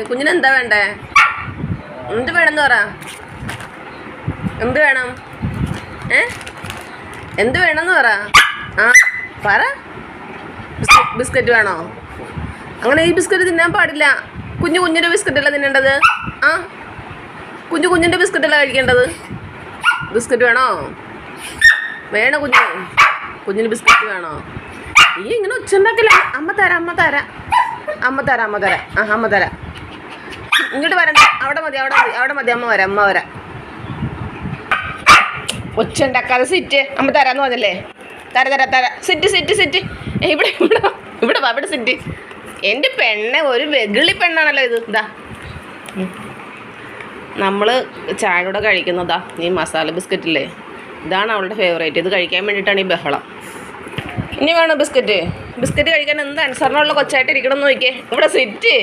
കുഞ്ഞിന് എന്താ വേണ്ടേ? എന്ത് വേണമെന്ന് പറ. എന്ത് വേണം? എന്ത് വേണമെന്ന് പറ. ആ പറ. ബിസ്ക്കറ്റ് വേണോ? അങ്ങനെ ഈ ബിസ്ക്കറ്റ് തിന്നാൻ പാടില്ല. കുഞ്ഞിൻ്റെ ബിസ്ക്കറ്റല്ല തിന്നേണ്ടത്. ആ കുഞ്ഞിൻ്റെ ബിസ്ക്കറ്റല്ല കഴിക്കേണ്ടത്. ബിസ്ക്കറ്റ് വേണോ? വേണോ കുഞ്ഞിന് ബിസ്ക്കറ്റ് വേണോ? നീ ഇങ്ങനെ ഒച്ച ഉണ്ടാക്കില്ല. അമ്മ തരാം. ആ അമ്മ തരാം. ഇങ്ങോട്ട് വരണ്ട. അവിടെ മതി. അമ്മ വരാം. ഒച്ച ഉണ്ടാക്കാതെ സിറ്റ്. അമ്മ തരാന്ന് പറഞ്ഞല്ലേ? തരാം. സിറ്റ്. ഇവിടെ വാ. ഇവിടെ സിറ്റ്. എൻ്റെ പെണ്ണെ ഒരു വെകിളി പെണ്ണാണല്ലോ ഇത്. ഇതാ നമ്മൾ ചായയോടെ കഴിക്കുന്നതാ ഈ മസാല ബിസ്ക്കറ്റില്ലേ. ഇതാണ് അവളുടെ ഫേവറേറ്റ്. ഇത് കഴിക്കാൻ വേണ്ടിയിട്ടാണ് ഈ ബഹളം. ഇനി വേണോ ബിസ്ക്കറ്റ് കഴിക്കാൻ എന്ത് അനുസരണമുള്ള കൊച്ചായിട്ട് ഇരിക്കണം എന്ന് നോക്കിയേ. ഇവിടെ സിറ്റ്.